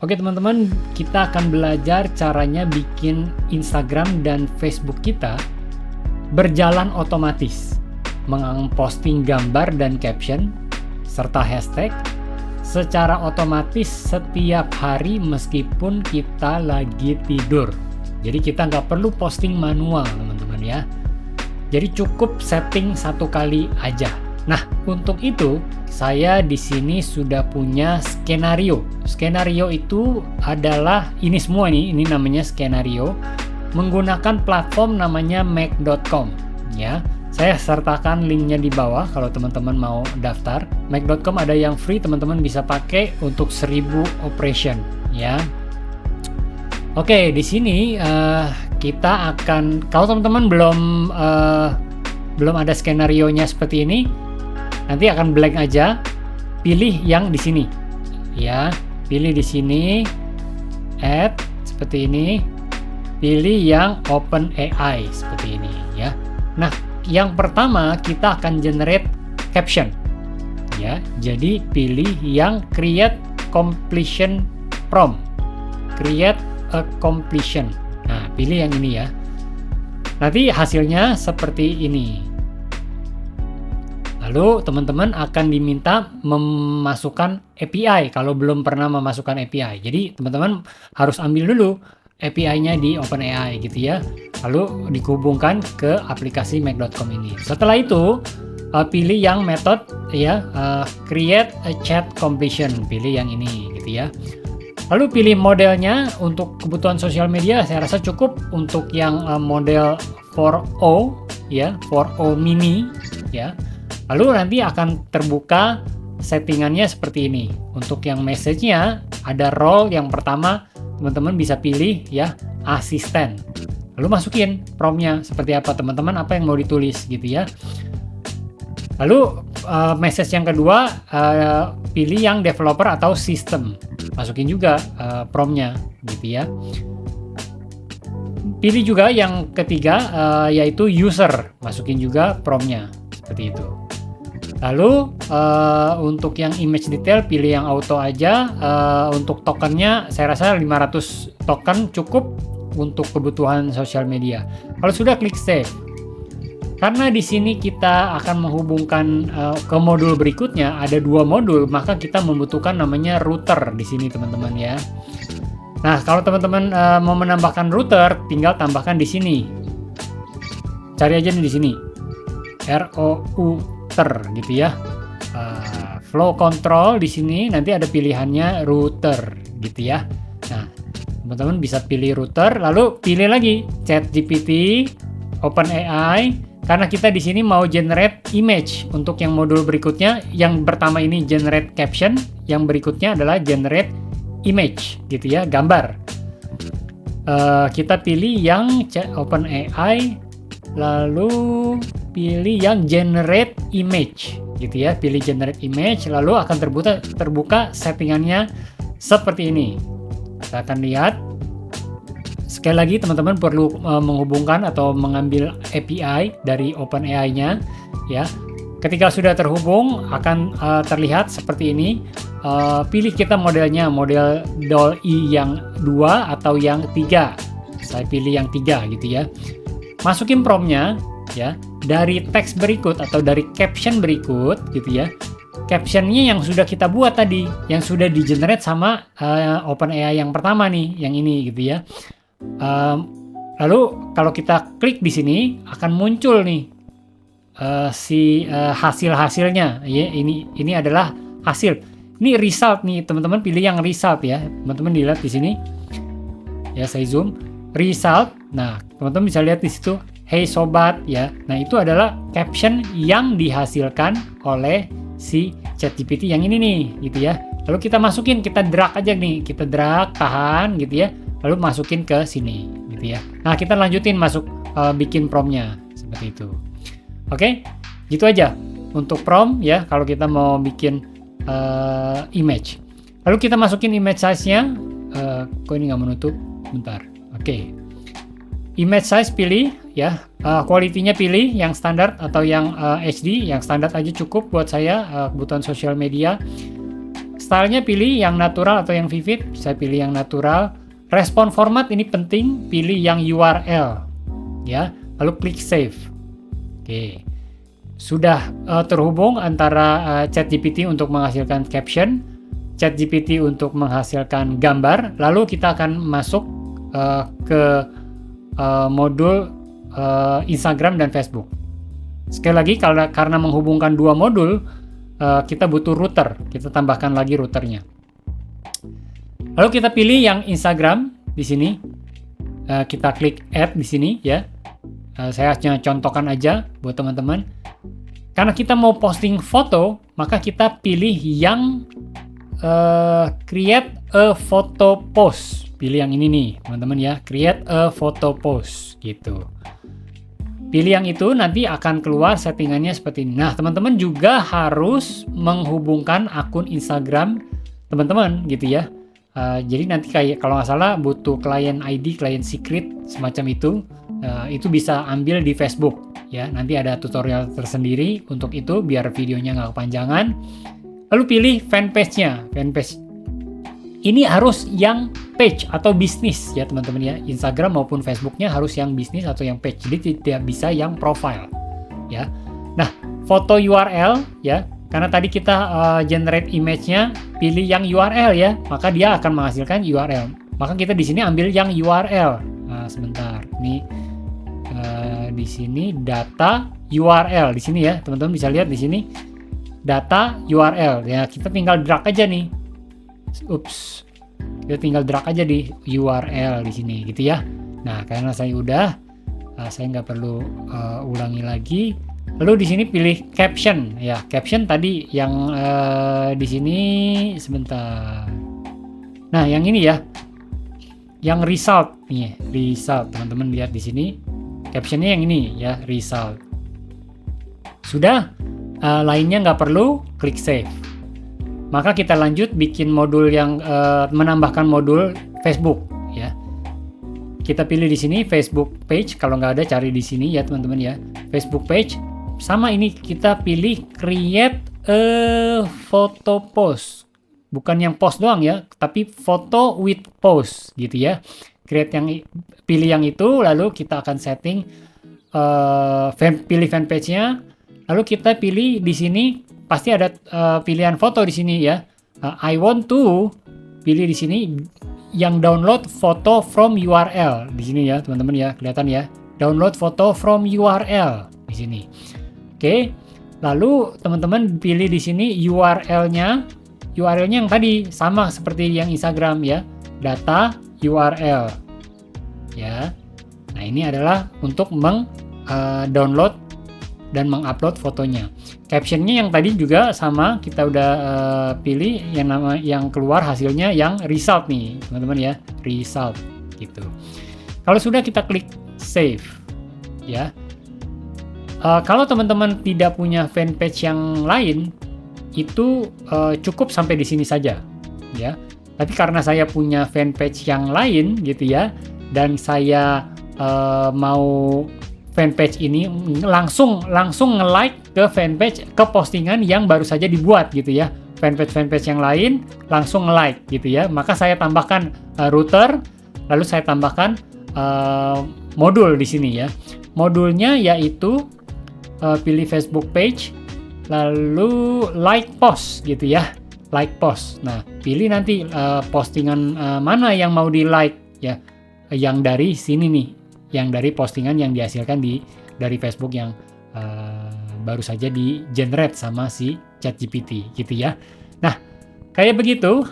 Oke teman-teman, kita akan belajar caranya bikin Instagram dan Facebook kita berjalan otomatis, memposting gambar dan caption, serta hashtag secara otomatis setiap hari meskipun kita lagi tidur. Jadi kita nggak perlu posting manual teman-teman ya. Jadi cukup setting satu kali aja. Nah, untuk itu saya di sini sudah punya skenario. Skenario itu adalah ini semua nih, ini namanya skenario menggunakan platform namanya Make.com ya. Saya sertakan linknya di bawah kalau teman-teman mau daftar. Make.com ada yang free, teman-teman bisa pakai untuk 1000 operation ya. Oke, di sini kita akan, kalau teman-teman belum ada skenarionya seperti ini, nanti akan blank aja. Pilih yang di sini ya, pilih di sini add seperti ini, pilih yang OpenAI seperti ini ya. Nah, yang pertama kita akan generate caption ya, jadi pilih yang create completion prompt, create a completion. Nah, pilih yang ini ya. Nanti hasilnya seperti ini. Lalu teman-teman akan diminta memasukkan API kalau belum pernah memasukkan API. Jadi teman-teman harus ambil dulu API-nya di OpenAI gitu ya. Lalu dihubungkan ke aplikasi Make.com ini. Setelah itu pilih yang method ya, create a chat completion. Pilih yang ini gitu ya. Lalu pilih modelnya. Untuk kebutuhan sosial media saya rasa cukup untuk yang model 4O ya, 4O mini ya. Lalu nanti akan terbuka settingannya seperti ini. Untuk yang message-nya ada role yang pertama, teman-teman bisa pilih ya, asisten. Lalu masukin prompt-nya seperti apa teman-teman, apa yang mau ditulis gitu ya. Lalu message yang kedua, pilih yang developer atau system. Masukin juga prompt-nya gitu ya. Pilih juga yang ketiga yaitu user. Masukin juga prompt-nya seperti itu. Lalu untuk yang image detail pilih yang auto aja. Untuk tokennya saya rasa 500 token cukup untuk kebutuhan sosial media. Kalau sudah klik save. Karena di sini kita akan menghubungkan ke modul berikutnya, ada 2 modul, maka kita membutuhkan namanya router di sini teman-teman ya. Nah, kalau teman-teman mau menambahkan router, tinggal tambahkan di sini. Cari aja nih di sini. router gitu ya. Flow control di sini nanti ada pilihannya router gitu ya. Nah, teman-teman bisa pilih router, lalu pilih lagi ChatGPT, OpenAI. Karena kita di sini mau generate image untuk yang modul berikutnya. Yang pertama ini generate caption, yang berikutnya adalah generate image gitu ya, gambar. Kita pilih yang OpenAI, lalu pilih yang generate image gitu ya, pilih generate image, lalu akan terbuka settingannya seperti ini. Kita akan lihat. Sekali lagi teman-teman perlu menghubungkan atau mengambil API dari OpenAI-nya ya. Ketika sudah terhubung akan terlihat seperti ini. Pilih kita modelnya, model DALL-E yang 2 atau yang 3. Saya pilih yang 3 gitu ya. Masukin prompt-nya ya, dari teks berikut atau dari caption berikut gitu ya. Caption-nya yang sudah kita buat tadi, yang sudah di-generate sama OpenAI yang pertama nih, yang ini gitu ya. Lalu kalau kita klik di sini akan muncul nih hasil-hasilnya ya. Ini adalah hasil. Ini result nih teman-teman, pilih yang result ya. Teman-teman dilihat di sini. Ya, saya zoom result. Nah, teman-teman bisa lihat di situ, hey sobat ya. Nah, itu adalah caption yang dihasilkan oleh si ChatGPT yang ini nih gitu ya. Lalu kita masukin, kita drag aja nih, kita drag, tahan gitu ya. Lalu masukin ke sini gitu ya. Nah, kita lanjutin masuk bikin prompt-nya seperti itu. Oke, gitu aja untuk prompt ya kalau kita mau bikin image. Lalu kita masukin image size-nya. Kok ini nggak menutup? Bentar. Oke. Image size pilih ya. Quality-nya pilih yang standar atau yang HD. Yang standar aja cukup buat saya, kebutuhan sosial media. Stylenya pilih yang natural atau yang vivid. Saya pilih yang natural. Respon format ini penting, pilih yang URL. Ya, lalu klik save. Oke. Sudah terhubung antara ChatGPT untuk menghasilkan caption, ChatGPT untuk menghasilkan gambar, lalu kita akan masuk ke modul Instagram dan Facebook. Sekali lagi, karena menghubungkan dua modul, kita butuh router. Kita tambahkan lagi routernya. Lalu kita pilih yang Instagram di sini. Kita klik add di sini ya. Saya hanya contohkan aja buat teman-teman. Karena kita mau posting foto, maka kita pilih yang create a photo post. Pilih yang ini nih, teman-teman ya. Create a photo post gitu. Pilih yang itu, nanti akan keluar settingannya seperti ini. Nah, teman-teman juga harus menghubungkan akun Instagram teman-teman gitu ya. Jadi nanti kayak kalau nggak salah butuh client ID, client secret semacam itu bisa ambil di Facebook ya. Nanti ada tutorial tersendiri untuk itu biar videonya nggak kepanjangan. Lalu pilih fanpage-nya. Fanpage ini harus yang page atau bisnis ya teman-teman ya. Instagram maupun Facebooknya harus yang bisnis atau yang page. Jadi tidak bisa yang profile ya. Nah, foto URL ya. Karena tadi kita generate image-nya, pilih yang URL ya, maka dia akan menghasilkan URL. Maka kita di sini ambil yang URL. Nah, sebentar. Ini di sini data URL di sini ya, teman-teman bisa lihat di sini data URL ya. Kita tinggal drag aja nih. Ups. Kita tinggal drag aja di URL di sini gitu ya. Nah, karena saya udah, saya nggak perlu ulangi lagi. Lalu di sini pilih caption ya. Caption tadi yang di sini sebentar. Nah, yang ini ya. Yang result nih, result. Teman-teman lihat di sini. Captionnya yang ini ya, result. Sudah, lainnya nggak perlu, klik save. Maka kita lanjut bikin modul yang menambahkan modul Facebook ya. Kita pilih di sini Facebook page. Kalau nggak ada cari di sini ya teman-teman ya. Facebook page. Sama ini kita pilih create a photo post. Bukan yang post doang ya, tapi foto with post gitu ya. Pilih yang itu, lalu kita akan setting pilih fanpage-nya. Lalu kita pilih di sini pasti ada pilihan foto di sini ya. I want to pilih di sini yang download foto from URL di sini ya, teman-teman ya. Kelihatan ya. Download foto from URL di sini. Oke, lalu teman-teman pilih di sini URL-nya yang tadi sama seperti yang Instagram ya, data URL ya. Nah, ini adalah untuk download dan mengupload fotonya. Captionnya yang tadi juga sama, kita udah pilih yang keluar hasilnya yang result nih, teman-teman ya, result gitu. Kalau sudah kita klik save ya. Kalau teman-teman tidak punya fanpage yang lain, itu cukup sampai di sini saja, ya. Tapi karena saya punya fanpage yang lain, gitu ya, dan saya mau fanpage ini langsung nge-like ke fanpage, ke postingan yang baru saja dibuat, gitu ya. Fanpage yang lain langsung nge-like, gitu ya. Maka saya tambahkan router, lalu saya tambahkan modul di sini ya. Modulnya yaitu pilih Facebook page, lalu like post gitu ya, like post. Nah, pilih nanti postingan mana yang mau di like ya, yang dari sini nih, yang dari postingan yang dihasilkan dari Facebook yang baru saja di generate sama si ChatGPT gitu ya. Nah, kayak begitu,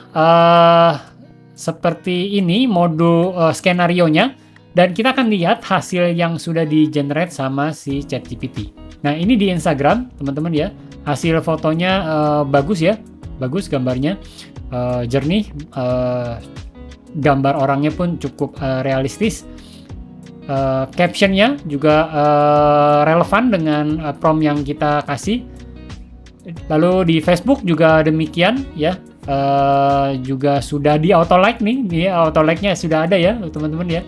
seperti ini modul skenario-nya, dan kita akan lihat hasil yang sudah di generate sama si ChatGPT. Nah, ini di Instagram, teman-teman ya. Hasil fotonya bagus ya. Bagus gambarnya. Jernih. Gambar orangnya pun cukup realistis. Captionnya juga relevan dengan prompt yang kita kasih. Lalu di Facebook juga demikian ya. Juga sudah di auto like nih. Auto like-nya sudah ada ya, teman-teman ya.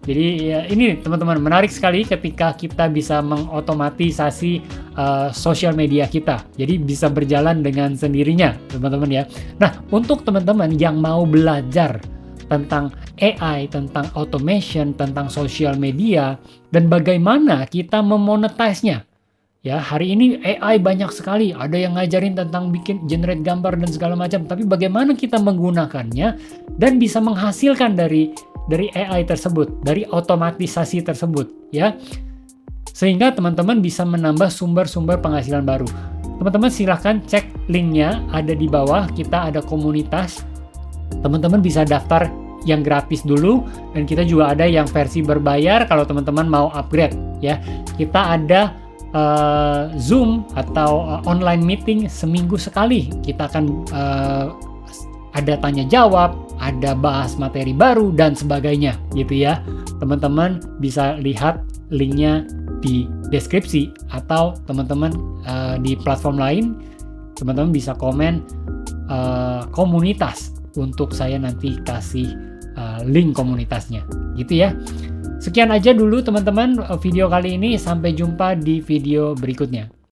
Jadi ya ini teman-teman menarik sekali ketika kita bisa mengotomatisasi sosial media kita. Jadi bisa berjalan dengan sendirinya, teman-teman ya. Nah, untuk teman-teman yang mau belajar tentang AI, tentang automation, tentang sosial media, dan bagaimana kita memonetize-nya. Ya, hari ini AI banyak sekali. Ada yang ngajarin tentang bikin generate gambar dan segala macam. Tapi bagaimana kita menggunakannya dan bisa menghasilkan dari AI tersebut, dari otomatisasi tersebut, ya. Sehingga teman-teman bisa menambah sumber-sumber penghasilan baru. Teman-teman silahkan cek linknya ada di bawah. Kita ada komunitas. Teman-teman bisa daftar yang gratis dulu, dan kita juga ada yang versi berbayar kalau teman-teman mau upgrade, ya. Kita ada Zoom atau online meeting seminggu sekali. Kita akan ada tanya jawab, ada bahas materi baru dan sebagainya, gitu ya. Teman-teman bisa lihat linknya di deskripsi, atau teman-teman di platform lain, teman-teman bisa komen komunitas untuk saya nanti kasih link komunitasnya, gitu ya. Sekian aja dulu teman-teman video kali ini, sampai jumpa di video berikutnya.